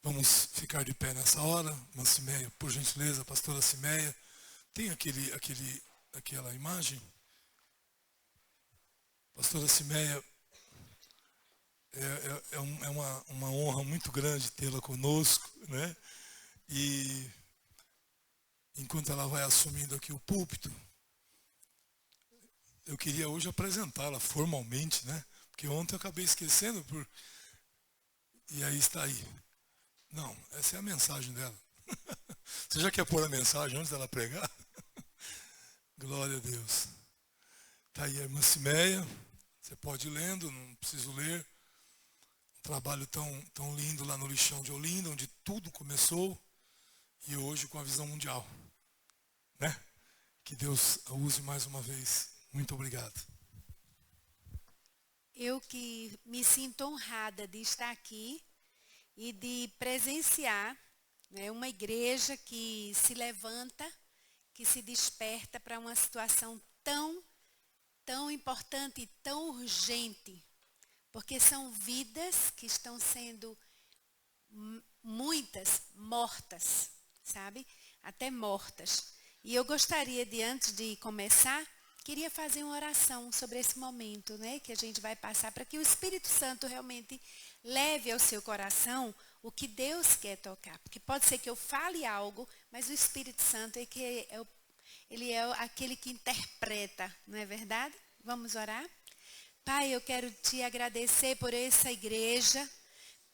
Vamos ficar de pé nessa hora. Irmã Cimeia, por gentileza, pastora Cimeia. Tem aquela imagem? Pastora Cimeia, é uma honra muito grande tê-la conosco, né? E enquanto ela vai assumindo aqui o púlpito, eu queria hoje apresentá-la formalmente, né? Porque ontem eu acabei esquecendo, e aí está aí. Não, essa é a mensagem dela. Você já quer pôr a mensagem antes dela pregar? Glória a Deus. Está aí a irmã Cimeia. Você pode ir lendo, não preciso ler. Um trabalho tão lindo lá no Lixão de Olinda, onde tudo começou. E hoje com a visão mundial. Né? Que Deus a use mais uma vez. Muito obrigado. Eu que me sinto honrada de estar aqui e de presenciar, né, uma igreja que se levanta, que se desperta para uma situação tão importante e tão urgente, porque são vidas que estão sendo muitas mortas, sabe? Até mortas. E eu gostaria de, antes de começar, queria fazer uma oração sobre esse momento, né, que a gente vai passar, para que o Espírito Santo realmente leve ao seu coração o que Deus quer tocar. Porque pode ser que eu fale algo, mas o Espírito Santo ele é aquele que interpreta, não é verdade? Vamos orar? Pai, eu quero te agradecer por essa igreja,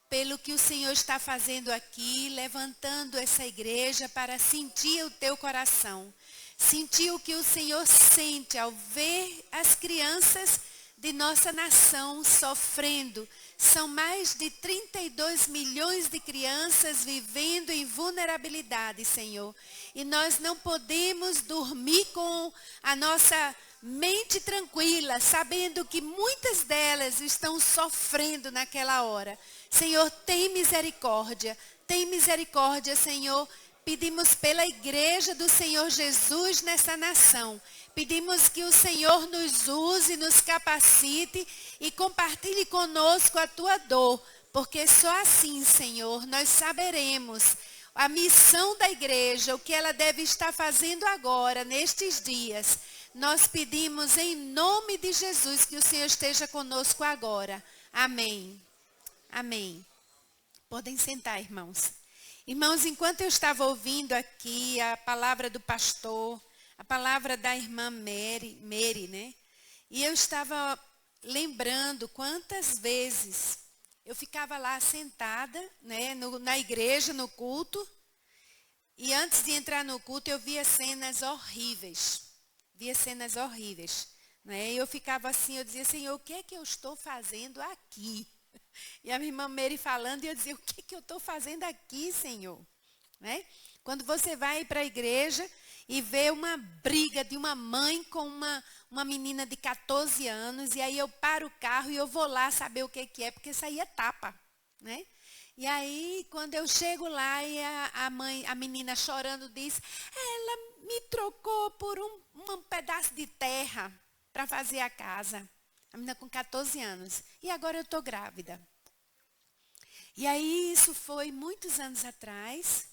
pelo que o Senhor está fazendo aqui, levantando essa igreja para sentir o teu coração. Sentir o que o Senhor sente ao ver as crianças de nossa nação sofrendo. São mais de 32 milhões de crianças vivendo em vulnerabilidade, Senhor. E nós não podemos dormir com a nossa mente tranquila, sabendo que muitas delas estão sofrendo naquela hora. Senhor, tem misericórdia, Senhor. Pedimos pela igreja do Senhor Jesus nessa nação. Pedimos que o Senhor nos use, nos capacite e compartilhe conosco a tua dor. Porque só assim, Senhor, nós saberemos a missão da igreja, o que ela deve estar fazendo agora, nestes dias. Nós pedimos em nome de Jesus que o Senhor esteja conosco agora. Amém. Amém. Podem sentar, irmãos. Irmãos, enquanto eu estava ouvindo aqui a palavra do pastor, a palavra da irmã Mary, né? E eu estava lembrando quantas vezes eu ficava lá sentada, né, na igreja, no culto. E antes de entrar no culto, eu via cenas horríveis. Né? E eu ficava assim, eu dizia, Senhor, o que é que eu estou fazendo aqui? E a minha irmã Mary falando, e eu dizia, o que eu estou fazendo aqui, Senhor? Né? Quando você vai para a igreja e vê uma briga de uma mãe com uma menina de 14 anos, e aí eu paro o carro e eu vou lá saber o que é, porque isso aí é tapa, né? E aí, quando eu chego lá e a menina chorando diz, ela me trocou por um pedaço de terra para fazer a casa. A menina com 14 anos. E agora eu estou grávida. E aí isso foi muitos anos atrás.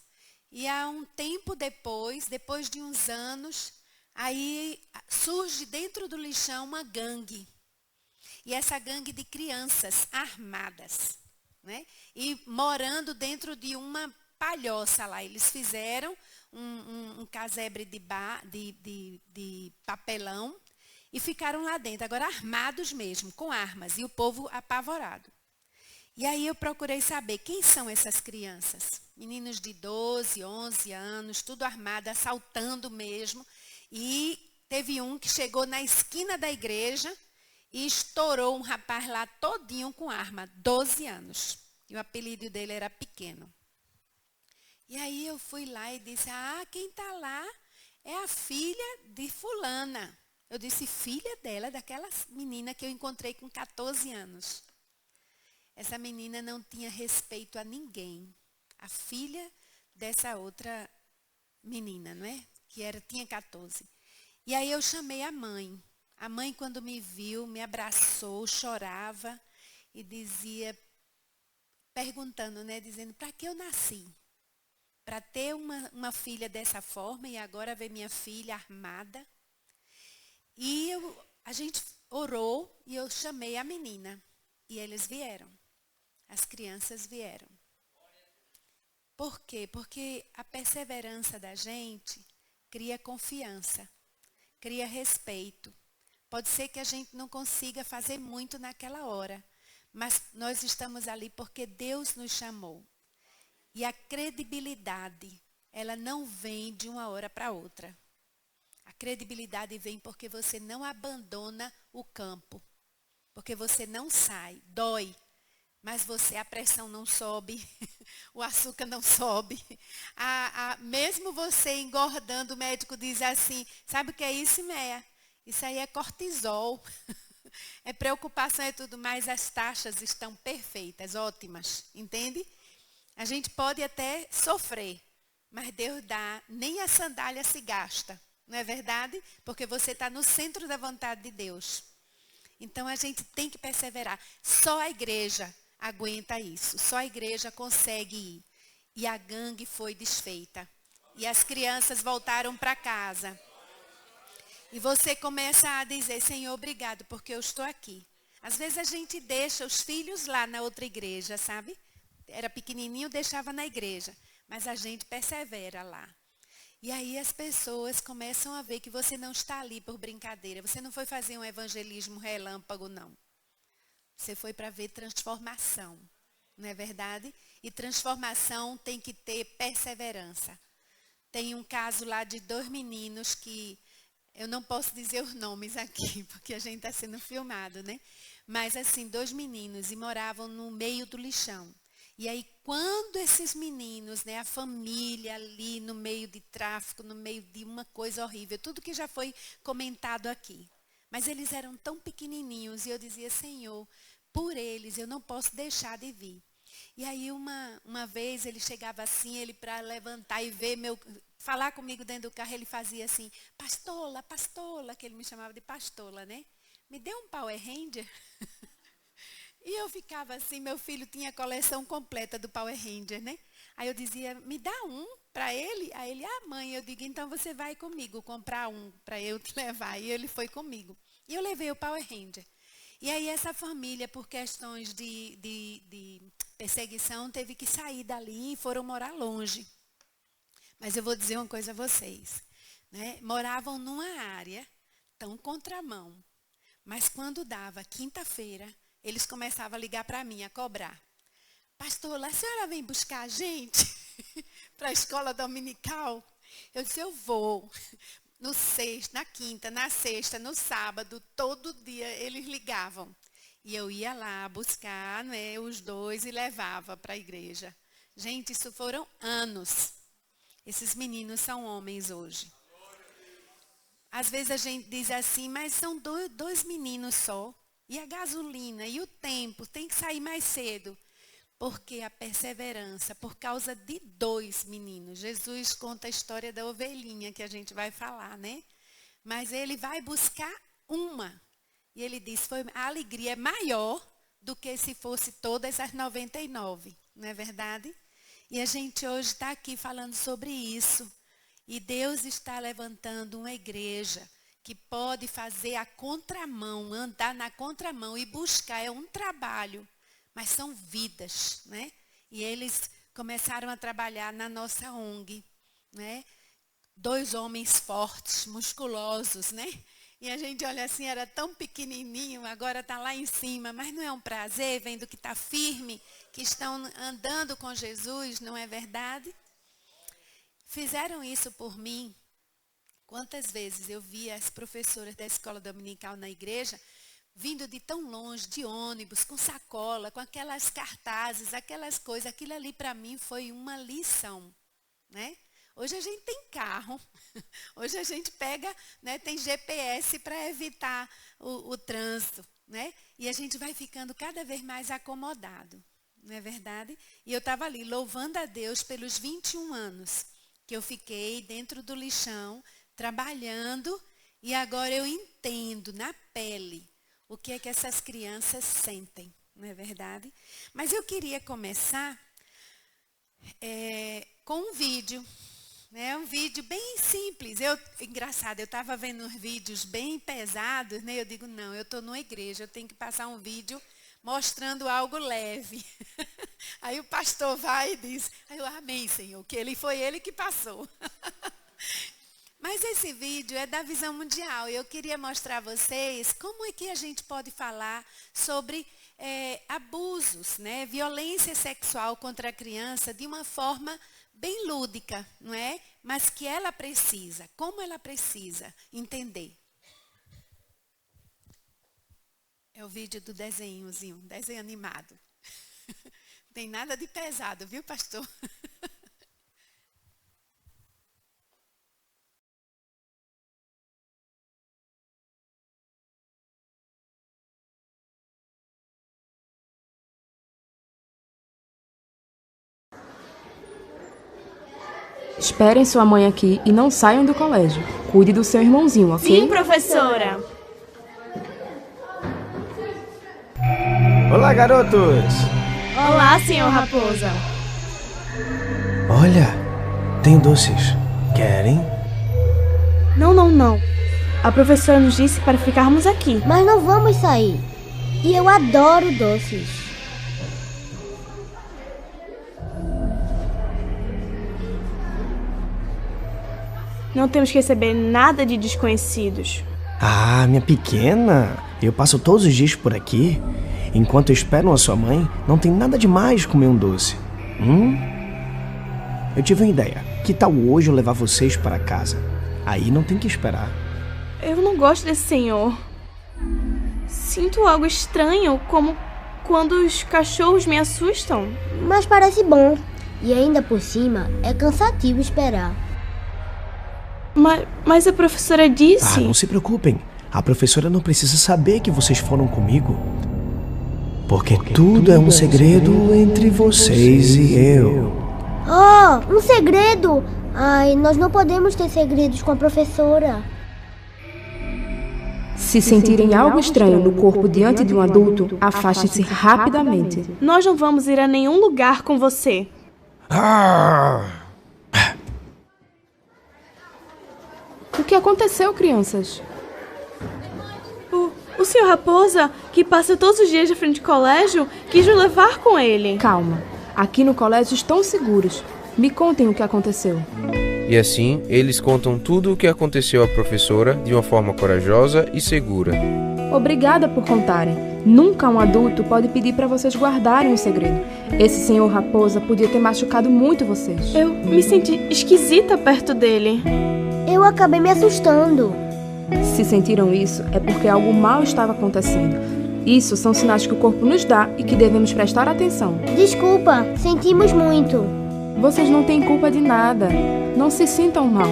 E há um tempo depois de uns anos, aí surge dentro do lixão uma gangue. E essa gangue de crianças armadas, né? E morando dentro de uma palhoça lá. Eles fizeram um casebre de papelão e ficaram lá dentro, agora armados mesmo, com armas, e o povo apavorado. E aí eu procurei saber quem são essas crianças. Meninos de 12, 11 anos, tudo armado, assaltando mesmo. E teve um que chegou na esquina da igreja e estourou um rapaz lá todinho com arma, 12 anos. E o apelido dele era Pequeno. E aí eu fui lá e disse, quem está lá é a filha de fulana. Eu disse, filha dela, daquela menina que eu encontrei com 14 anos. Essa menina não tinha respeito a ninguém. A filha dessa outra menina, não é? Tinha 14. E aí eu chamei a mãe. A mãe, quando me viu, me abraçou, chorava e dizia, perguntando, né, dizendo, para que eu nasci? Para ter uma filha dessa forma e agora ver minha filha armada? E a gente orou e eu chamei a menina. E eles vieram. As crianças vieram. Por quê? Porque a perseverança da gente cria confiança, cria respeito. Pode ser que a gente não consiga fazer muito naquela hora, mas nós estamos ali porque Deus nos chamou. E a credibilidade, ela não vem de uma hora para outra. A credibilidade vem porque você não abandona o campo, porque você não sai, dói. Mas a pressão não sobe, o açúcar não sobe. Mesmo você engordando, o médico diz assim, sabe o que é isso, Meia? Isso aí é cortisol. É preocupação e tudo mais, as taxas estão perfeitas, ótimas, entende? A gente pode até sofrer, mas Deus dá, nem a sandália se gasta, não é verdade? Porque você está no centro da vontade de Deus. Então a gente tem que perseverar. Só a igreja aguenta isso. Só a igreja consegue ir. E a gangue foi desfeita. E as crianças voltaram para casa. E você começa a dizer, Senhor, obrigado, porque eu estou aqui. Às vezes a gente deixa os filhos lá na outra igreja, sabe? Era pequenininho, deixava na igreja. Mas a gente persevera lá. E aí as pessoas começam a ver que você não está ali por brincadeira. Você não foi fazer um evangelismo relâmpago, não. Você foi para ver transformação, não é verdade? E transformação tem que ter perseverança. Tem um caso lá de 2 meninos que, eu não posso dizer os nomes aqui, porque a gente está sendo filmado, né? Mas assim, 2 meninos e moravam no meio do lixão. E aí, quando esses meninos, né, a família ali no meio de tráfico, no meio de uma coisa horrível, tudo que já foi comentado aqui. Mas eles eram tão pequenininhos e eu dizia, Senhor, por eles eu não posso deixar de vir. E aí uma vez ele chegava assim, ele para levantar e ver falar comigo dentro do carro, ele fazia assim, pastola, pastola, que ele me chamava de pastola, né? Me dê um Power Ranger. E eu ficava assim, meu filho tinha a coleção completa do Power Ranger, né? Aí eu dizia, me dá um para ele. Aí ele, mãe, eu digo, então você vai comigo comprar um para eu te levar. E ele foi comigo. E eu levei o Power Ranger. E aí essa família, por questões de perseguição, teve que sair dali e foram morar longe. Mas eu vou dizer uma coisa a vocês. Né? Moravam numa área tão contramão. Mas quando dava quinta-feira, eles começavam a ligar para mim, a cobrar. Pastor, a senhora vem buscar a gente para a escola dominical? Eu disse, eu vou. Na quinta, na sexta, no sábado, todo dia eles ligavam. E eu ia lá buscar, né, os 2 e levava para a igreja. Gente, isso foram anos. Esses meninos são homens hoje. Às vezes a gente diz assim, mas são 2 meninos só. E a gasolina, e o tempo, tem que sair mais cedo. Porque a perseverança, por causa de 2 meninos. Jesus conta a história da ovelhinha que a gente vai falar, né? Mas ele vai buscar uma. E ele diz, a alegria é maior do que se fosse todas as 99. Não é verdade? E a gente hoje está aqui falando sobre isso. E Deus está levantando uma igreja que pode fazer a contramão, andar na contramão e buscar. É um trabalho. Mas são vidas, né? E eles começaram a trabalhar na nossa ONG, né? 2 homens fortes, musculosos, né? E a gente olha assim, era tão pequenininho, agora está lá em cima. Mas não é um prazer, vendo que está firme, que estão andando com Jesus, não é verdade? Fizeram isso por mim. Quantas vezes eu via as professoras da escola dominical na igreja vindo de tão longe, de ônibus, com sacola, com aquelas cartazes, aquelas coisas. Aquilo ali para mim foi uma lição, né? Hoje a gente tem carro, hoje a gente pega, né, tem GPS para evitar o trânsito, né? E a gente vai ficando cada vez mais acomodado, não é verdade? E eu estava ali louvando a Deus pelos 21 anos que eu fiquei dentro do lixão, trabalhando, e agora eu entendo na pele o que é que essas crianças sentem, não é verdade? Mas eu queria começar com um vídeo. Um vídeo bem simples. Engraçado, eu estava vendo uns vídeos bem pesados, né? Eu digo, não, eu estou numa igreja, eu tenho que passar um vídeo mostrando algo leve. Aí o pastor vai e diz, amém, Senhor, que foi ele que passou. Mas esse vídeo é da Visão Mundial. Eu queria mostrar a vocês como é que a gente pode falar sobre abusos, né? Violência sexual contra a criança de uma forma bem lúdica, não é? Mas que ela precisa, como ela precisa entender. É o vídeo do desenhozinho, desenho animado. Não tem nada de pesado, viu, pastor? Esperem sua mãe aqui e não saiam do colégio. Cuide do seu irmãozinho, ok? Sim, professora. Olá, garotos! Olá, senhor Raposa. Olha, tem doces. Querem? Não. A professora nos disse para ficarmos aqui. Mas não vamos sair. E eu adoro doces. Não temos que receber nada de desconhecidos. Ah, minha pequena, eu passo todos os dias por aqui. Enquanto esperam a sua mãe, não tem nada demais comer um doce. Eu tive uma ideia. Que tal hoje eu levar vocês para casa? Aí não tem que esperar. Eu não gosto desse senhor. Sinto algo estranho, como quando os cachorros me assustam. Mas parece bom. E ainda por cima, é cansativo esperar. Mas a professora disse... Não se preocupem. A professora não precisa saber que vocês foram comigo. Porque tudo é um segredo entre vocês e eu. Oh, um segredo! Ai, nós não podemos ter segredos com a professora. Se sentirem algo estranho no corpo diante de um adulto, afaste-se rapidamente. Nós não vamos ir a nenhum lugar com você. O que aconteceu, crianças? O senhor Raposa, que passa todos os dias de frente ao colégio, quis nos levar com ele. Calma. Aqui no colégio estão seguros. Me contem o que aconteceu. E assim, eles contam tudo o que aconteceu à professora de uma forma corajosa e segura. Obrigada por contarem. Nunca um adulto pode pedir para vocês guardarem um segredo. Esse senhor Raposa podia ter machucado muito vocês. Eu me senti esquisita perto dele. Eu acabei me assustando. Se sentiram isso, é porque algo mal estava acontecendo. Isso são sinais que o corpo nos dá e que devemos prestar atenção. Desculpa, sentimos muito. Vocês não têm culpa de nada. Não se sintam mal.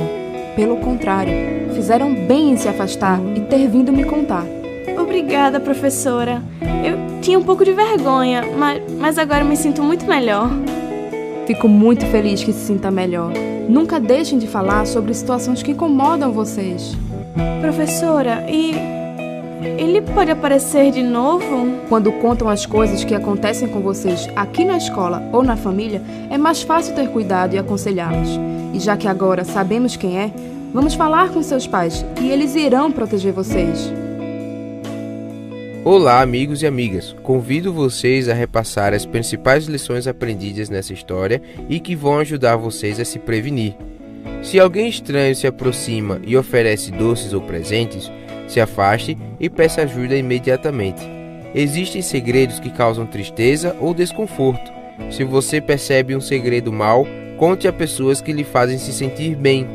Pelo contrário, fizeram bem em se afastar e ter vindo me contar. Obrigada, professora. Eu tinha um pouco de vergonha, mas agora me sinto muito melhor. Fico muito feliz que se sinta melhor. Nunca deixem de falar sobre situações que incomodam vocês. Professora, e ele pode aparecer de novo? Quando contam as coisas que acontecem com vocês aqui na escola ou na família, é mais fácil ter cuidado e aconselhá-los. E já que agora sabemos quem é, vamos falar com seus pais e eles irão proteger vocês. Olá, amigos e amigas. Convido vocês a repassar as principais lições aprendidas nessa história e que vão ajudar vocês a se prevenir. Se alguém estranho se aproxima e oferece doces ou presentes, se afaste e peça ajuda imediatamente. Existem segredos que causam tristeza ou desconforto. Se você percebe um segredo mau, conte a pessoas que lhe fazem se sentir bem.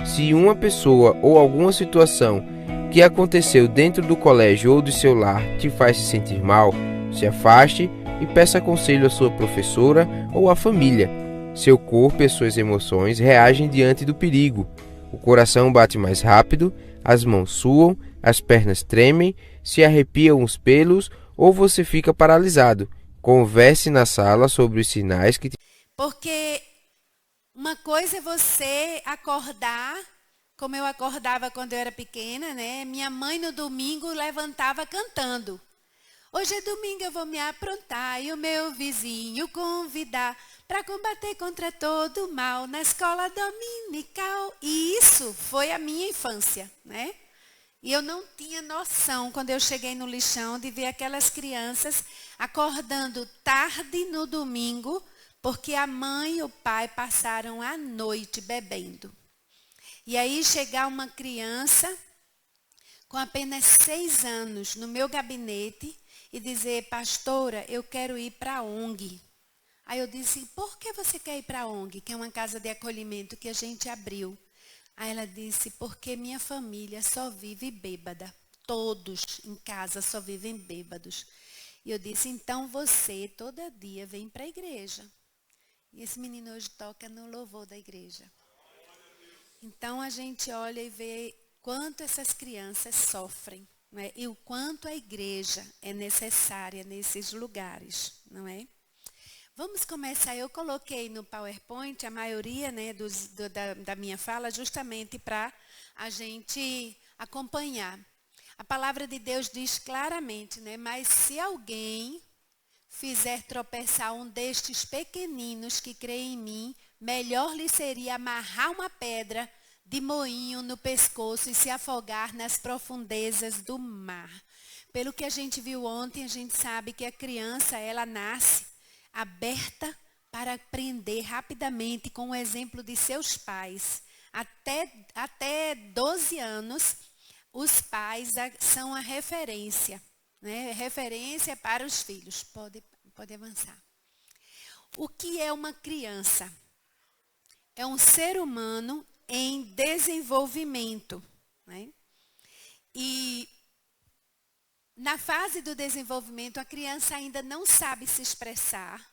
Se uma pessoa ou alguma situação que aconteceu dentro do colégio ou do seu lar te faz se sentir mal, se afaste e peça conselho à sua professora ou à família. Seu corpo e suas emoções reagem diante do perigo. O coração bate mais rápido, as mãos suam, as pernas tremem, se arrepiam os pelos ou você fica paralisado. Converse na sala sobre os sinais que... Porque uma coisa é você acordar, como eu acordava quando eu era pequena, né? Minha mãe no domingo levantava cantando. Hoje é domingo, eu vou me aprontar e o meu vizinho convidar para combater contra todo o mal na escola dominical. E isso foi a minha infância, né? E eu não tinha noção, quando eu cheguei no lixão, de ver aquelas crianças acordando tarde no domingo, porque a mãe e o pai passaram a noite bebendo. E aí chegar uma criança com apenas 6 anos no meu gabinete e dizer, pastora, eu quero ir para a ONG. Aí eu disse, por que você quer ir para a ONG, que é uma casa de acolhimento que a gente abriu? Aí ela disse, porque minha família só vive bêbada. Todos em casa só vivem bêbados. E eu disse, então você todo dia vem para a igreja. E esse menino hoje toca no louvor da igreja. Então a gente olha e vê quanto essas crianças sofrem, né? E o quanto a igreja é necessária nesses lugares, não é? Vamos começar. Eu coloquei no PowerPoint a maioria, né, da minha fala justamente para a gente acompanhar. A palavra de Deus diz claramente, né? Mas se alguém fizer tropeçar um destes pequeninos que creem em mim, melhor lhe seria amarrar uma pedra de moinho no pescoço e se afogar nas profundezas do mar. Pelo que a gente viu ontem, a gente sabe que a criança, ela nasce aberta para aprender rapidamente com o exemplo de seus pais. Até 12 anos, os pais são a referência, né? Referência para os filhos. Pode avançar. O que é uma criança? É um ser humano em desenvolvimento, né? E na fase do desenvolvimento, a criança ainda não sabe se expressar,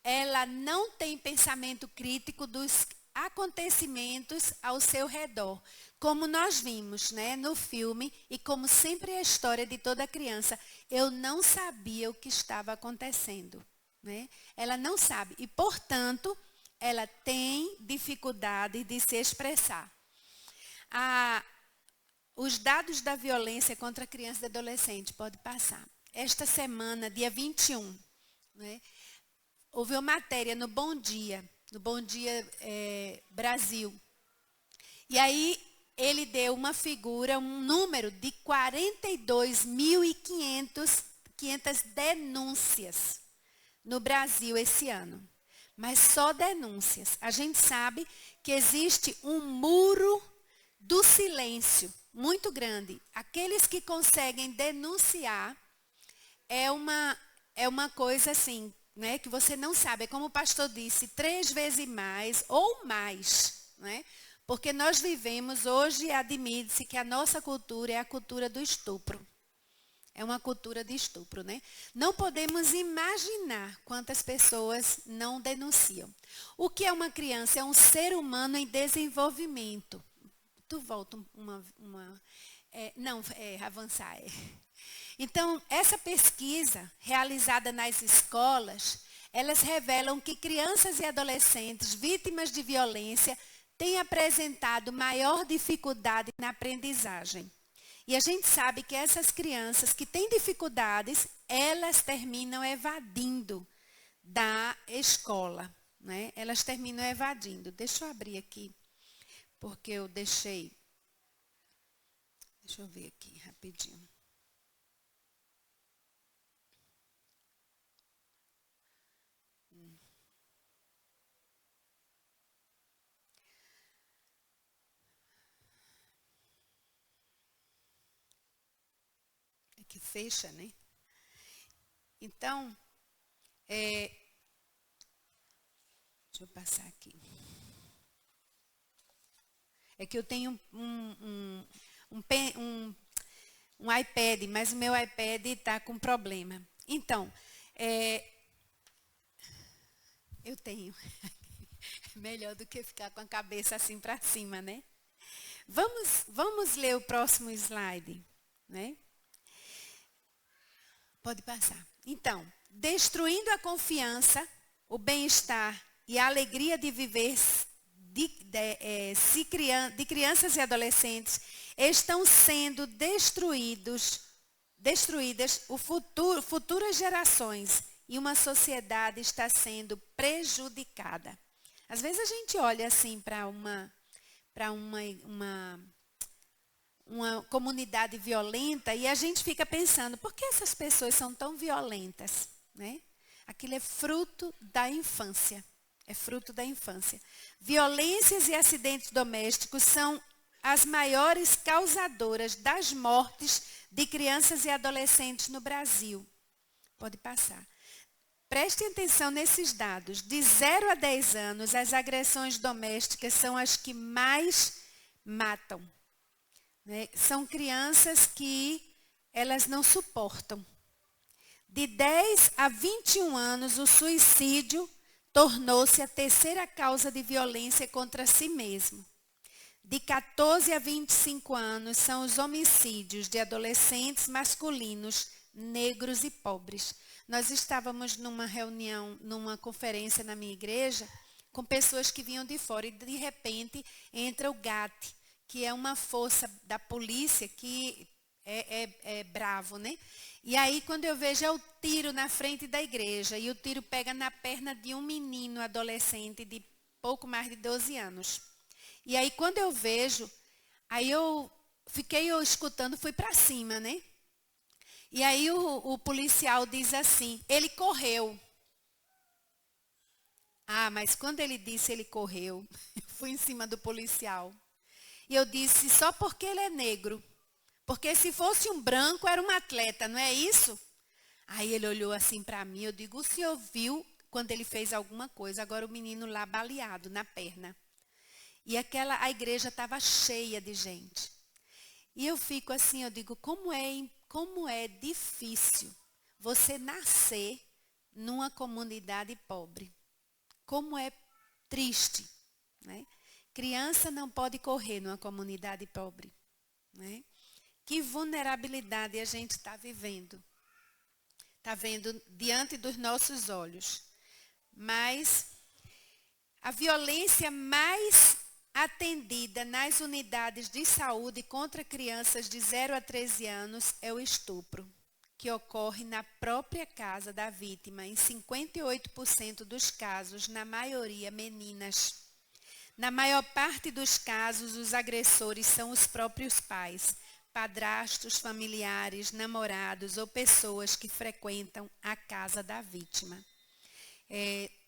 ela não tem pensamento crítico dos acontecimentos ao seu redor. Como nós vimos, né, no filme, e como sempre é a história de toda criança, eu não sabia o que estava acontecendo, né? Ela não sabe e, portanto, ela tem dificuldade de se expressar. Os dados da violência contra crianças e adolescentes, pode passar. Esta semana, dia 21, né, houve uma matéria no Bom Dia Brasil. E aí ele deu uma figura, um número de 42.500 denúncias no Brasil esse ano. Mas só denúncias. A gente sabe que existe um muro do silêncio muito grande. Aqueles que conseguem denunciar é uma coisa assim, né, que você não sabe. É como o pastor disse, 3 vezes mais ou mais, né? Porque nós vivemos, hoje admite-se que a nossa cultura é a cultura do estupro. É uma cultura de estupro, né? Não podemos imaginar quantas pessoas não denunciam. O que é uma criança? É um ser humano em desenvolvimento. Tu volta avançar. Então, essa pesquisa realizada nas escolas, elas revelam que crianças e adolescentes vítimas de violência têm apresentado maior dificuldade na aprendizagem. E a gente sabe que essas crianças que têm dificuldades, elas terminam evadindo da escola, né? Elas terminam evadindo. Deixa eu abrir aqui, porque eu deixei. Deixa eu ver aqui rapidinho. Que fecha, né? Então, deixa eu passar aqui. É que eu tenho um iPad, mas o meu iPad está com problema. Então, eu tenho. Melhor do que ficar com a cabeça assim para cima, né? Vamos ler o próximo slide, né? Pode passar. Então, destruindo a confiança, o bem-estar e a alegria de viver de crianças e adolescentes estão sendo destruídos destruídas futuras gerações e uma sociedade está sendo prejudicada. Às vezes a gente olha assim para uma comunidade violenta e a gente fica pensando, por que essas pessoas são tão violentas? Né? Aquilo é fruto da infância. É fruto da infância. Violências e acidentes domésticos são as maiores causadoras das mortes de crianças e adolescentes no Brasil. Pode passar. Prestem atenção nesses dados. De 0 a 10 anos, as agressões domésticas são as que mais matam. Né? São crianças que elas não suportam. De 10 a 21 anos, o suicídio tornou-se a terceira causa de violência contra si mesmo. De 14 a 25 anos são os homicídios de adolescentes masculinos, negros e pobres. Nós estávamos numa reunião, numa conferência na minha igreja, com pessoas que vinham de fora e de repente entra o GAT, que é uma força da polícia que é bravo, né? E aí, quando eu vejo, é o tiro na frente da igreja. E o tiro pega na perna de um menino adolescente de pouco mais de 12 anos. E aí, quando eu vejo, aí eu fiquei escutando, fui para cima, né? E aí o policial diz assim, ele correu. Ah, mas quando ele disse ele correu, eu fui em cima do policial. E eu disse, só porque ele é negro. Porque se fosse um branco, era um atleta, não é isso? Aí ele olhou assim para mim, eu digo, o senhor viu quando ele fez alguma coisa, agora o menino lá baleado na perna. E a igreja estava cheia de gente. E eu fico assim, eu digo, como é difícil você nascer numa comunidade pobre. Como é triste, né? Criança não pode correr numa comunidade pobre, né? Que vulnerabilidade a gente está vivendo. Está vendo diante dos nossos olhos. Mas a violência mais atendida nas unidades de saúde contra crianças de 0 a 13 anos é o estupro, que ocorre na própria casa da vítima, em 58% dos casos, na maioria meninas. Na maior parte dos casos, os agressores são os próprios pais, padrastos, familiares, namorados ou pessoas que frequentam a casa da vítima.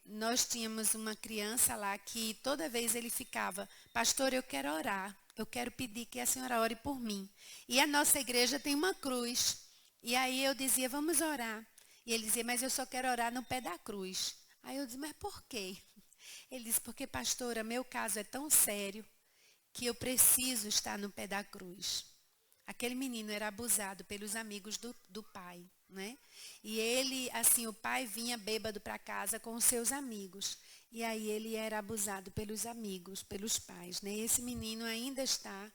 Nós tínhamos uma criança lá que toda vez ele ficava, pastor, eu quero orar, eu quero pedir que a senhora ore por mim. E a nossa igreja tem uma cruz. E aí eu dizia, vamos orar. E ele dizia, mas eu só quero orar no pé da cruz. Aí eu disse, mas por quê? Ele disse, porque pastora, meu caso é tão sério que eu preciso estar no pé da cruz. Aquele menino era abusado pelos amigos do pai, né? E ele, assim, o pai vinha bêbado para casa com os seus amigos. E aí ele era abusado pelos amigos, pelos pais, né? E esse menino ainda está,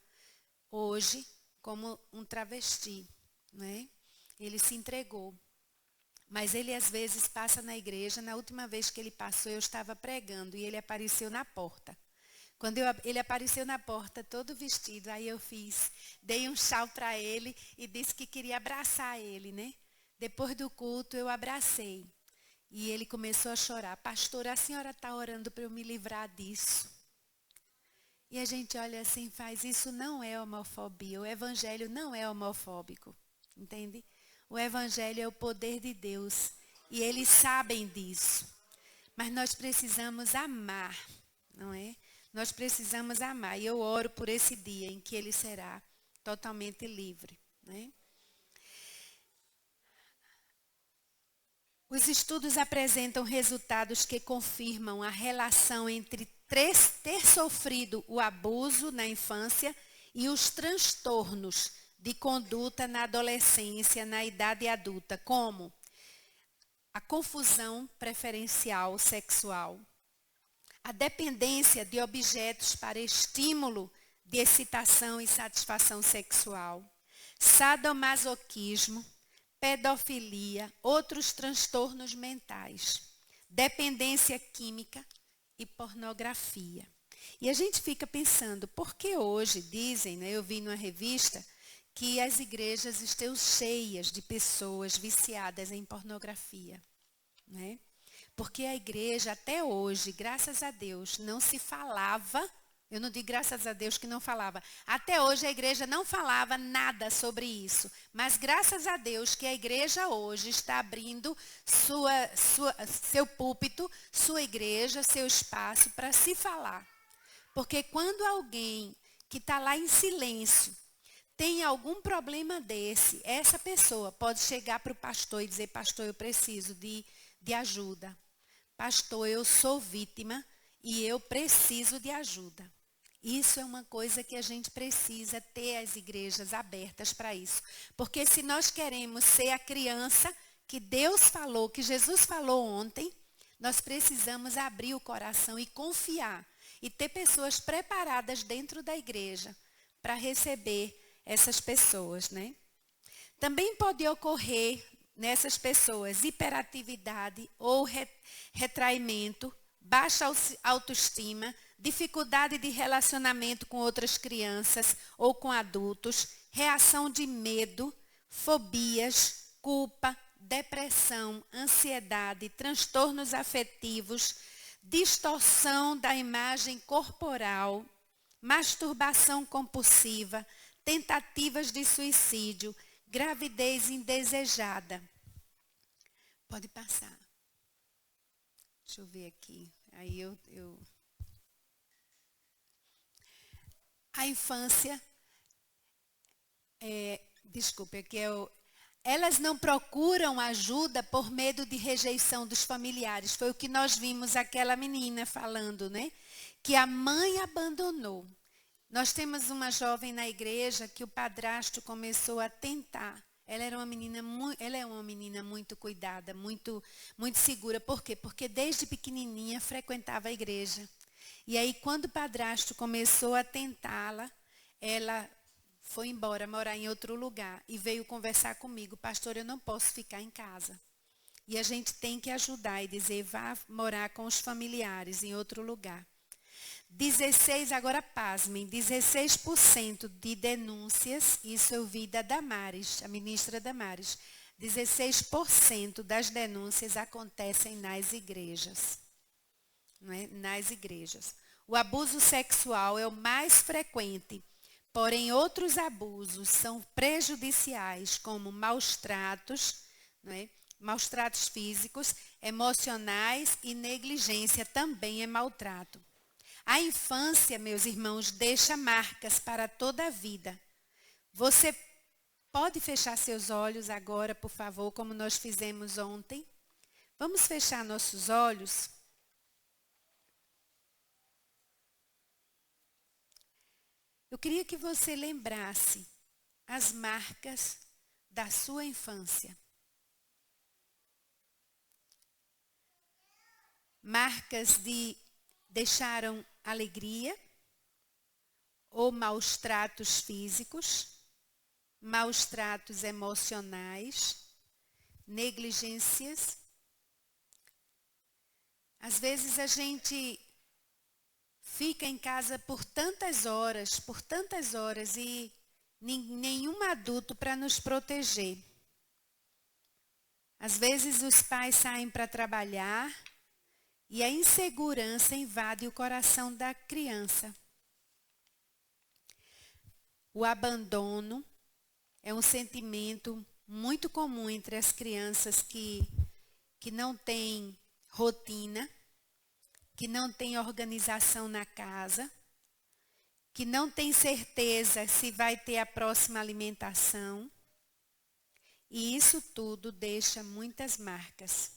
hoje, como um travesti, né? Ele se entregou. Mas ele, às vezes, passa na igreja. Na última vez que ele passou, eu estava pregando e ele apareceu na porta. Quando ele apareceu na porta, todo vestido, aí eu dei um chau para ele e disse que queria abraçar ele, né? Depois do culto, eu abracei. E ele começou a chorar. Pastora, a senhora está orando para eu me livrar disso. E a gente olha assim e faz, isso não é homofobia. O evangelho não é homofóbico, entende? O evangelho é o poder de Deus. E eles sabem disso. Mas nós precisamos amar, não é? Nós precisamos amar. E eu oro por esse dia em que ele será totalmente livre, né? Os estudos apresentam resultados que confirmam a relação entre ter sofrido o abuso na infância e os transtornos de conduta na adolescência, na idade adulta, como a confusão preferencial sexual, a dependência de objetos para estímulo de excitação e satisfação sexual, sadomasoquismo, pedofilia, outros transtornos mentais, dependência química e pornografia. E a gente fica pensando, por que hoje dizem, né, eu vi numa revista, que as igrejas estejam cheias de pessoas viciadas em pornografia, né? Porque a igreja até hoje, graças a Deus, não se falava, eu não digo graças a Deus que não falava, até hoje a igreja não falava nada sobre isso, mas graças a Deus que a igreja hoje está abrindo seu púlpito, sua igreja, seu espaço para se falar. Porque quando alguém que está lá em silêncio tem algum problema desse, essa pessoa pode chegar para o pastor e dizer: pastor, eu preciso de ajuda. Pastor, eu sou vítima e eu preciso de ajuda. Isso é uma coisa que a gente precisa ter as igrejas abertas para isso. Porque se nós queremos ser a criança que Deus falou, que Jesus falou ontem, nós precisamos abrir o coração e confiar. E ter pessoas preparadas dentro da igreja para receber essas pessoas, né? Também pode ocorrer nessas pessoas hiperatividade ou retraimento, baixa autoestima, dificuldade de relacionamento com outras crianças ou com adultos, reação de medo, fobias, culpa, depressão, ansiedade, transtornos afetivos, distorção da imagem corporal, masturbação compulsiva, tentativas de suicídio, gravidez indesejada. Pode passar. Deixa eu ver aqui. Aí A infância, elas não procuram ajuda por medo de rejeição dos familiares. Foi o que nós vimos aquela menina falando, né? Que a mãe abandonou. Nós temos uma jovem na igreja que o padrasto começou a tentar. Ela é uma menina muito cuidada, muito segura. Por quê? Porque desde pequenininha frequentava a igreja. E aí, quando o padrasto começou a tentá-la, ela foi embora, morar em outro lugar. E veio conversar comigo: pastor, eu não posso ficar em casa. E a gente tem que ajudar e dizer: vá morar com os familiares em outro lugar. 16%, agora pasmem, 16% de denúncias, isso eu vi da Damares, a ministra Damares, 16% das denúncias acontecem nas igrejas. Não é? Nas igrejas. O abuso sexual é o mais frequente, porém outros abusos são prejudiciais, como maus tratos, não é? Maus tratos físicos, emocionais e negligência também é maltrato. A infância, meus irmãos, deixa marcas para toda a vida. Você pode fechar seus olhos agora, por favor, como nós fizemos ontem? Vamos fechar nossos olhos? Eu queria que você lembrasse as marcas da sua infância. Marcas de deixaram alegria ou maus tratos físicos, maus tratos emocionais, negligências. Às vezes a gente fica em casa por tantas horas e nenhum adulto para nos proteger. Às vezes os pais saem para trabalhar e a insegurança invade o coração da criança. O abandono é um sentimento muito comum entre as crianças que não têm rotina, que não têm organização na casa, que não têm certeza se vai ter a próxima alimentação. E isso tudo deixa muitas marcas.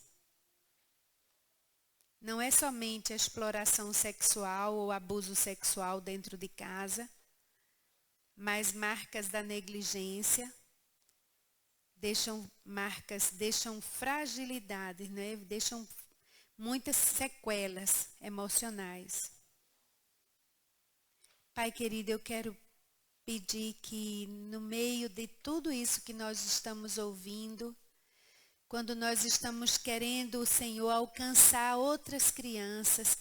Não é somente a exploração sexual ou abuso sexual dentro de casa, mas marcas da negligência, deixam fragilidade, né? Deixam muitas sequelas emocionais. Pai querido, eu quero pedir que no meio de tudo isso que nós estamos ouvindo, quando nós estamos querendo, Senhor, alcançar outras crianças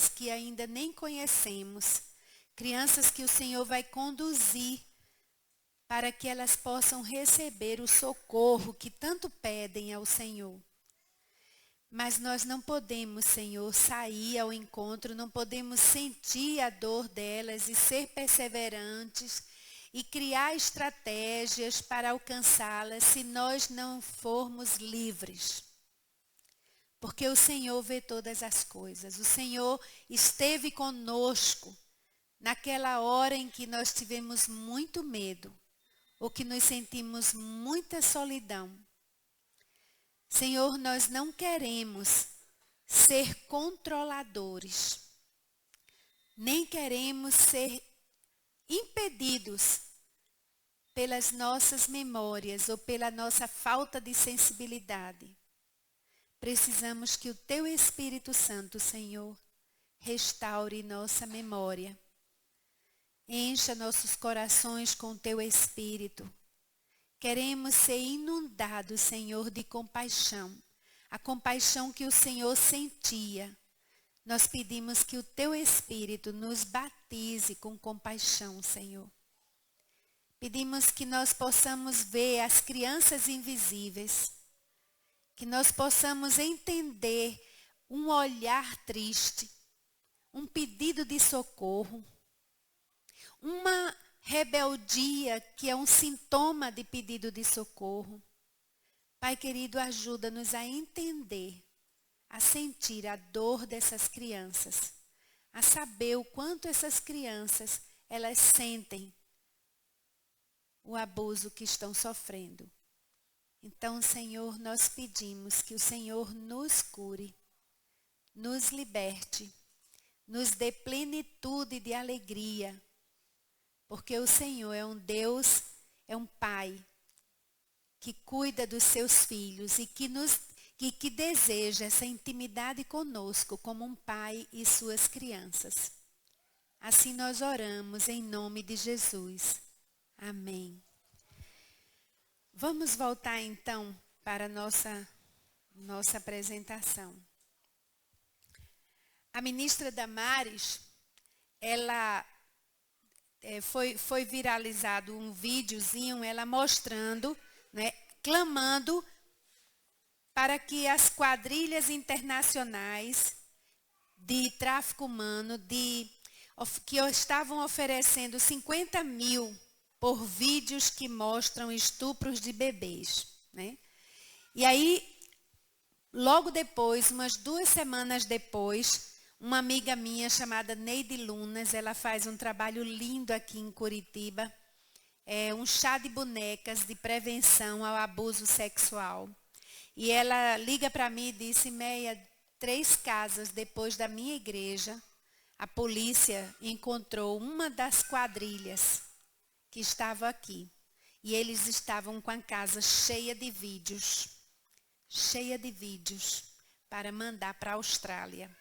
que ainda nem conhecemos, crianças que o Senhor vai conduzir para que elas possam receber o socorro que tanto pedem ao Senhor. Mas nós não podemos, Senhor, sair ao encontro, não podemos sentir a dor delas e ser perseverantes e criar estratégias para alcançá-las se nós não formos livres. Porque o Senhor vê todas as coisas. O Senhor esteve conosco naquela hora em que nós tivemos muito medo ou que nos sentimos muita solidão. Senhor, nós não queremos ser controladores, nem queremos ser impedidos pelas nossas memórias ou pela nossa falta de sensibilidade. Precisamos que o Teu Espírito Santo, Senhor, restaure nossa memória. Encha nossos corações com Teu Espírito. Queremos ser inundados, Senhor, de compaixão. A compaixão que o Senhor sentia. Nós pedimos que o Teu Espírito nos batize com compaixão, Senhor. Pedimos que nós possamos ver as crianças invisíveis. Que nós possamos entender um olhar triste. Um pedido de socorro. Uma rebeldia que é um sintoma de pedido de socorro. Pai querido, ajuda-nos a entender, a sentir a dor dessas crianças, a saber o quanto essas crianças, elas sentem o abuso que estão sofrendo. Então, Senhor, nós pedimos que o Senhor nos cure, nos liberte, nos dê plenitude de alegria, porque o Senhor é um Deus, é um Pai que cuida dos seus filhos e que deseja essa intimidade conosco como um pai e suas crianças. Assim nós oramos em nome de Jesus. Amém. Vamos voltar então para a nossa apresentação. A ministra Damares, ela foi viralizado um videozinho, ela mostrando, né, clamando para que as quadrilhas internacionais de tráfico humano, que estavam oferecendo 50 mil por vídeos que mostram estupros de bebês, né? E aí, logo depois, umas 2 semanas depois, uma amiga minha chamada Neide Lunas, ela faz um trabalho lindo aqui em Curitiba, um chá de bonecas de prevenção ao abuso sexual. E ela liga para mim e disse: Meia, 3 casas depois da minha igreja, a polícia encontrou uma das quadrilhas que estava aqui. E eles estavam com a casa cheia de vídeos para mandar para a Austrália.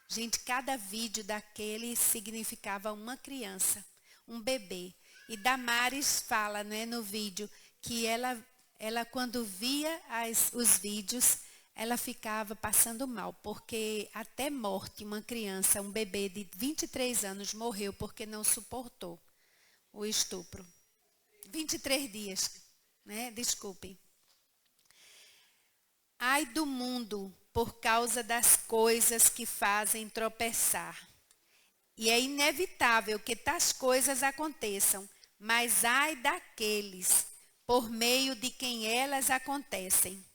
Gente, cada vídeo daquele significava uma criança, um bebê. E Damares fala, né, no vídeo que ela quando via os vídeos, ela ficava passando mal, porque até morte uma criança, um bebê de 23 anos morreu porque não suportou o estupro. 23 dias, né? Desculpem. Ai do mundo por causa das coisas que fazem tropeçar. E é inevitável que tais coisas aconteçam, mas ai daqueles por meio de quem elas acontecem.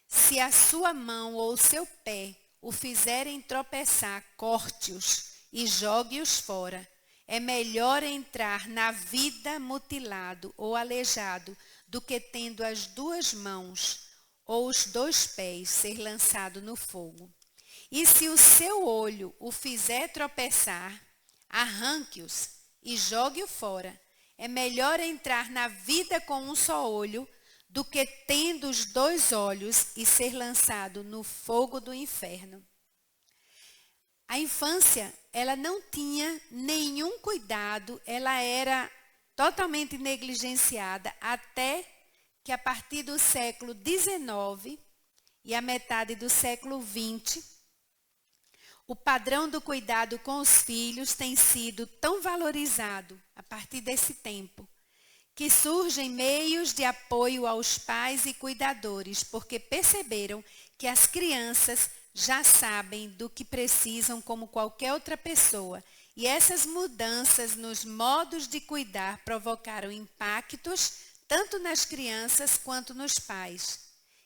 Se a sua mão ou o seu pé o fizerem tropeçar, corte-os e jogue-os fora. É melhor entrar na vida mutilado ou aleijado do que tendo as 2 mãos ou os 2 pés ser lançado no fogo. E se o seu olho o fizer tropeçar, arranque-os e jogue-o fora. É melhor entrar na vida com um só olho do que tendo os 2 olhos e ser lançado no fogo do inferno. A infância, ela não tinha nenhum cuidado, ela era totalmente negligenciada até que a partir do século XIX e a metade do século XX, o padrão do cuidado com os filhos tem sido tão valorizado a partir desse tempo, que surgem meios de apoio aos pais e cuidadores, porque perceberam que as crianças já sabem do que precisam como qualquer outra pessoa. E essas mudanças nos modos de cuidar provocaram impactos tanto nas crianças quanto nos pais.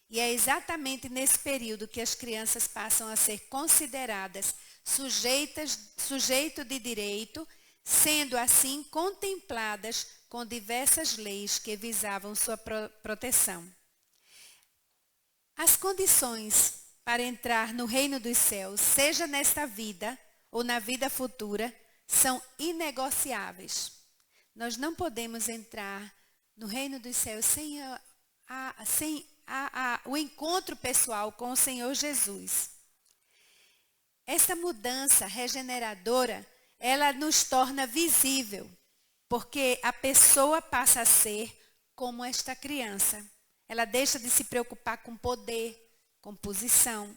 E é exatamente nesse período que as crianças passam a ser consideradas sujeito de direito, sendo assim contempladas com diversas leis que visavam sua proteção. As condições para entrar no reino dos céus, seja nesta vida ou na vida futura, são inegociáveis. Nós não podemos entrar no reino dos céus sem o encontro pessoal com o Senhor Jesus. Essa mudança regeneradora, ela nos torna visível, porque a pessoa passa a ser como esta criança. Ela deixa de se preocupar com poder, com posição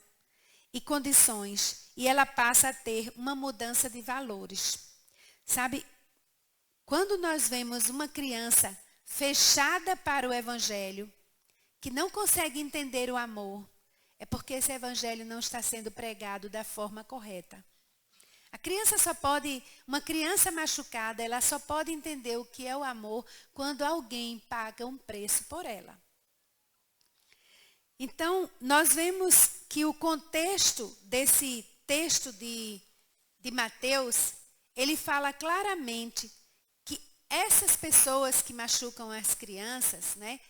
e condições, e ela passa a ter uma mudança de valores. Sabe, quando nós vemos uma criança fechada para o evangelho, que não consegue entender o amor, é porque esse evangelho não está sendo pregado da forma correta. Uma criança machucada, ela só pode entender o que é o amor quando alguém paga um preço por ela. Então, nós vemos que o contexto desse texto de Mateus, ele fala claramente que essas pessoas que machucam as crianças, né,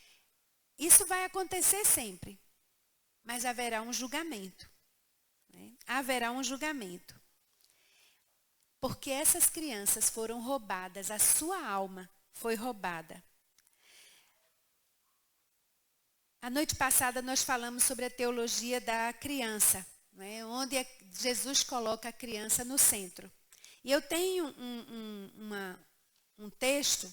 isso vai acontecer sempre, mas haverá um julgamento. Né? Haverá um julgamento. Porque essas crianças foram roubadas, a sua alma foi roubada. A noite passada nós falamos sobre a teologia da criança, né, onde Jesus coloca a criança no centro. E eu tenho um texto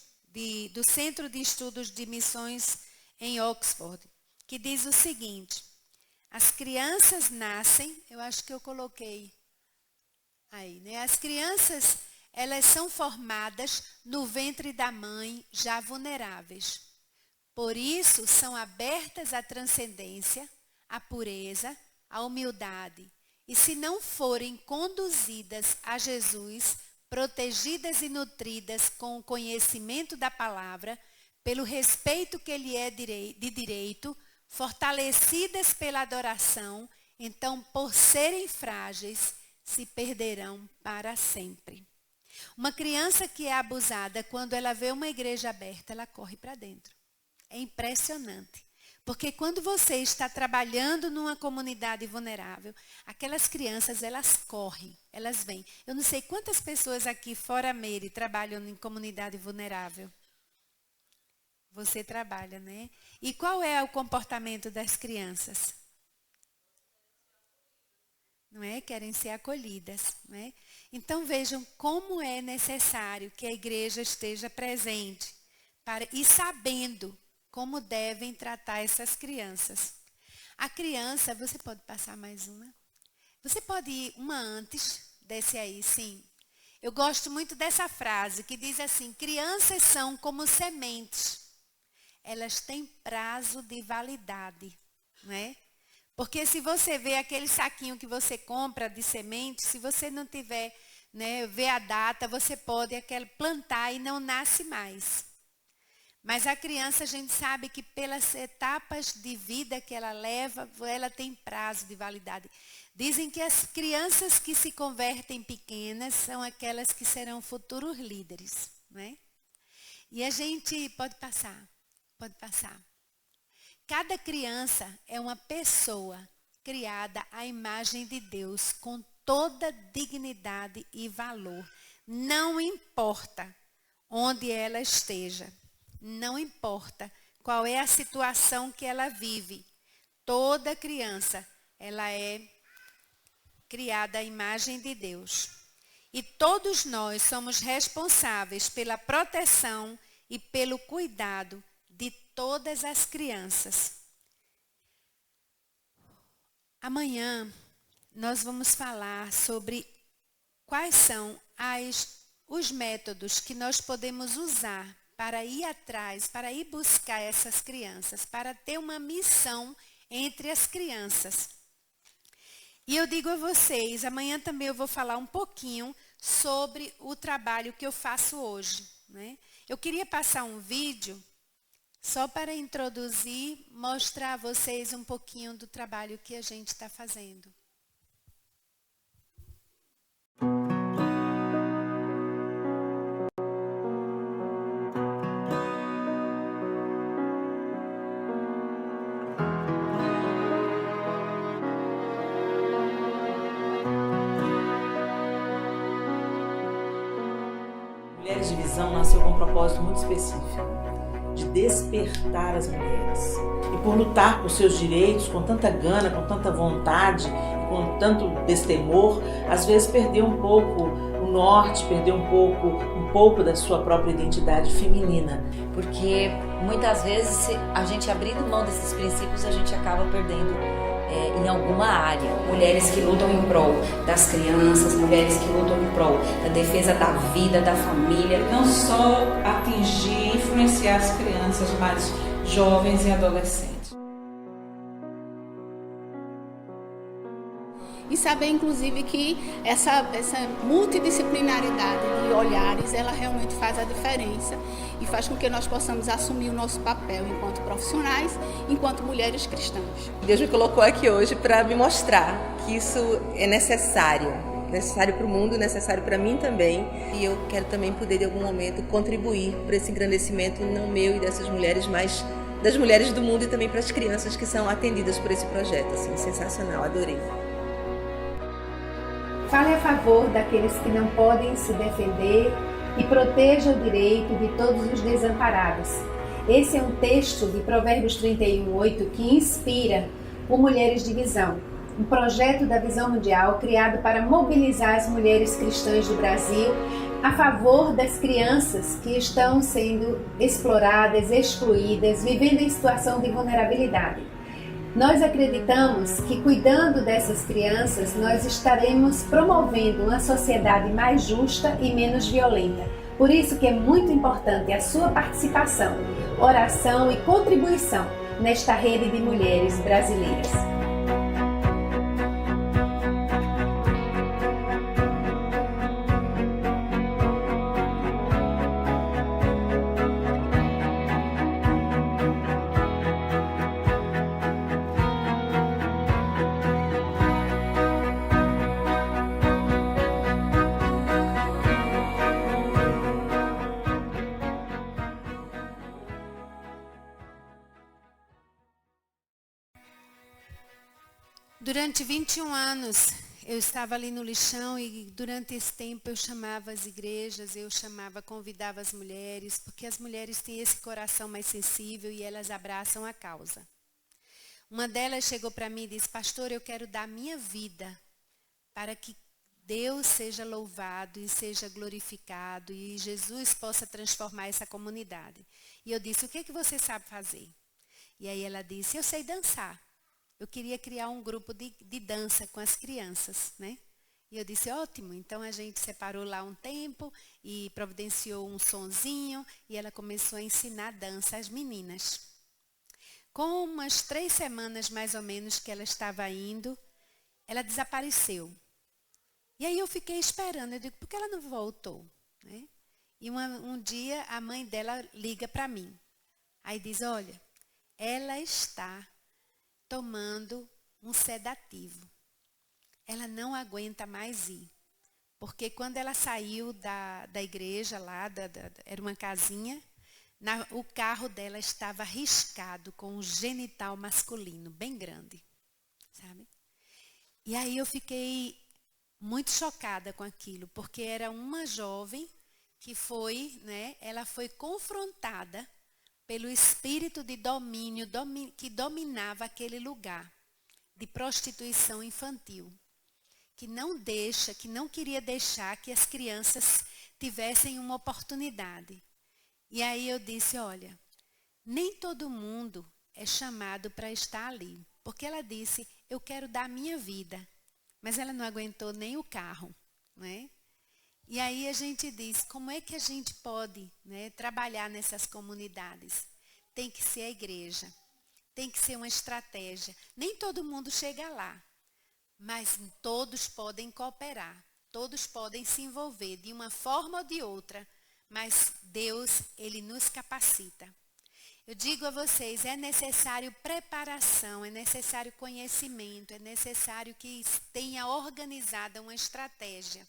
do Centro de Estudos de Missões em Oxford, que diz o seguinte: as crianças nascem, eu acho que eu coloquei aí, né? As crianças, elas são formadas no ventre da mãe já vulneráveis. Por isso, são abertas à transcendência, à pureza, à humildade. E se não forem conduzidas a Jesus, protegidas e nutridas com o conhecimento da palavra, pelo respeito que ele é de direito, fortalecidas pela adoração, então, por serem frágeis, se perderão para sempre. Uma criança que é abusada, quando ela vê uma igreja aberta, ela corre para dentro. É impressionante. Porque quando você está trabalhando numa comunidade vulnerável, aquelas crianças, elas correm, elas vêm. Eu não sei quantas pessoas aqui, fora Meire, trabalham em comunidade vulnerável. Você trabalha, né? E qual é o comportamento das crianças? Não é? Querem ser acolhidas, não é? Então vejam como é necessário que a igreja esteja presente e sabendo como devem tratar essas crianças. A criança, você pode passar mais uma? Você pode ir uma antes, desce aí, sim. Eu gosto muito dessa frase que diz assim: crianças são como sementes. Elas têm prazo de validade, não é? Porque se você vê aquele saquinho que você compra de semente, se você não tiver, né, ver a data, você pode plantar e não nasce mais. Mas a criança, a gente sabe que pelas etapas de vida que ela leva, ela tem prazo de validade. Dizem que as crianças que se convertem pequenas são aquelas que serão futuros líderes, né? E a gente pode passar. Cada criança é uma pessoa criada à imagem de Deus, com toda dignidade e valor. Não importa onde ela esteja, não importa qual é a situação que ela vive. Toda criança, ela é criada à imagem de Deus. E todos nós somos responsáveis pela proteção e pelo cuidado de todas as crianças. Amanhã nós vamos falar sobre quais são os métodos que nós podemos usar para ir atrás, para ir buscar essas crianças, para ter uma missão entre as crianças. E eu digo a vocês, amanhã também eu vou falar um pouquinho sobre o trabalho que eu faço hoje, né? Eu queria passar um vídeo só para introduzir, mostrar a vocês um pouquinho do trabalho que a gente está fazendo. Mulheres de Visão nasceu com um propósito muito específico, de despertar as mulheres. E por lutar por seus direitos com tanta gana, com tanta vontade, com tanto destemor, às vezes perdeu um pouco o norte, perdeu um pouco da sua própria identidade feminina. Porque muitas vezes, a gente abrindo mão desses princípios, a gente acaba perdendo em alguma área. Mulheres que lutam em prol das crianças, mulheres que lutam em prol da defesa da vida, da família. Não só atingir e influenciar as crianças, mas jovens e adolescentes. E saber, inclusive, que essa multidisciplinaridade de olhares, ela realmente faz a diferença e faz com que nós possamos assumir o nosso papel enquanto profissionais, enquanto mulheres cristãs. Deus me colocou aqui hoje para me mostrar que isso é necessário para o mundo, necessário para mim também. E eu quero também poder, em algum momento, contribuir para esse engrandecimento, não meu e dessas mulheres, mas das mulheres do mundo e também para as crianças que são atendidas por esse projeto. Assim, sensacional, adorei. Fale a favor daqueles que não podem se defender e proteja o direito de todos os desamparados. Esse é um texto de Provérbios 31:8 que inspira o Mulheres de Visão, um projeto da Visão Mundial criado para mobilizar as mulheres cristãs do Brasil a favor das crianças que estão sendo exploradas, excluídas, vivendo em situação de vulnerabilidade. Nós acreditamos que cuidando dessas crianças, nós estaremos promovendo uma sociedade mais justa e menos violenta. Por isso que é muito importante a sua participação, oração e contribuição nesta rede de mulheres brasileiras. Durante 21 anos, eu estava ali no lixão e durante esse tempo eu chamava as igrejas, convidava as mulheres, porque as mulheres têm esse coração mais sensível e elas abraçam a causa. Uma delas chegou para mim e disse: pastor, eu quero dar minha vida para que Deus seja louvado e seja glorificado e Jesus possa transformar essa comunidade. E eu disse: o que você sabe fazer? E aí ela disse: eu sei dançar. Eu queria criar um grupo de dança com as crianças, né? E eu disse: ótimo. Então a gente separou lá um tempo e providenciou um sonzinho e ela começou a ensinar dança às meninas. Com umas 3 semanas mais ou menos que ela estava indo, ela desapareceu. E aí eu fiquei esperando, eu digo: por que ela não voltou? Né? E um dia a mãe dela liga para mim. Aí diz: olha, ela está tomando um sedativo. Ela não aguenta mais ir. Porque quando ela saiu da igreja lá, era uma casinha, o carro dela estava riscado com um genital masculino, bem grande. Sabe? E aí eu fiquei muito chocada com aquilo, porque era uma jovem que foi, né, ela foi confrontada pelo espírito de domínio que dominava aquele lugar de prostituição infantil, que não queria deixar que as crianças tivessem uma oportunidade. E aí eu disse: olha, nem todo mundo é chamado para estar ali, porque ela disse: eu quero dar minha vida, mas ela não aguentou nem o carro, né? E aí a gente diz, como é que a gente pode, né, trabalhar nessas comunidades? Tem que ser a igreja, tem que ser uma estratégia. Nem todo mundo chega lá, mas todos podem cooperar, todos podem se envolver de uma forma ou de outra, mas Deus, Ele nos capacita. Eu digo a vocês, é necessário preparação, é necessário conhecimento, é necessário que tenha organizada uma estratégia.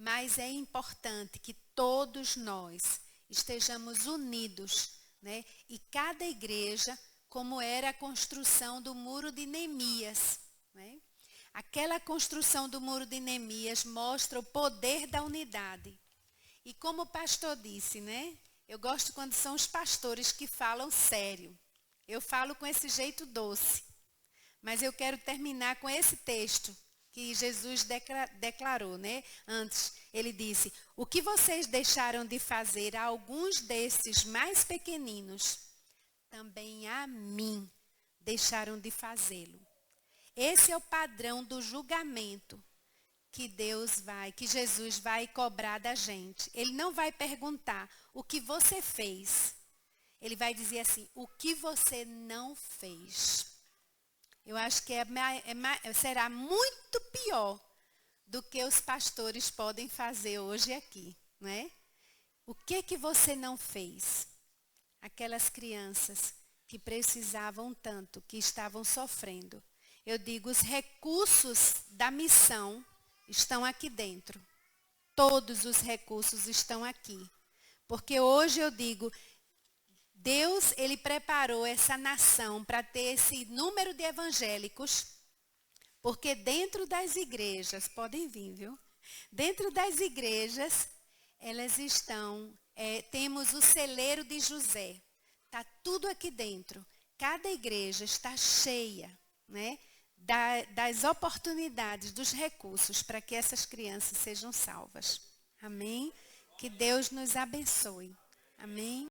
Mas é importante que todos nós estejamos unidos, né? E cada igreja, como era a construção do muro de Neemias, né? Aquela construção do muro de Neemias mostra o poder da unidade. E como o pastor disse, né? Eu gosto quando são os pastores que falam sério. Eu falo com esse jeito doce. Mas eu quero terminar com esse texto que Jesus declarou, né? Antes, ele disse, o que vocês deixaram de fazer a alguns desses mais pequeninos, também a mim deixaram de fazê-lo. Esse é o padrão do julgamento que Jesus vai cobrar da gente. Ele não vai perguntar o que você fez. Ele vai dizer assim, o que você não fez. Eu acho que será muito pior do que os pastores podem fazer hoje aqui, né? O que você não fez? Aquelas crianças que precisavam tanto, que estavam sofrendo. Eu digo, os recursos da missão estão aqui dentro. Todos os recursos estão aqui. Porque hoje eu digo, Deus, Ele preparou essa nação para ter esse número de evangélicos, porque dentro das igrejas, podem vir, viu? Dentro das igrejas, elas estão, temos o celeiro de José. Está tudo aqui dentro. Cada igreja está cheia, né? Das oportunidades, dos recursos para que essas crianças sejam salvas. Amém? Que Deus nos abençoe. Amém?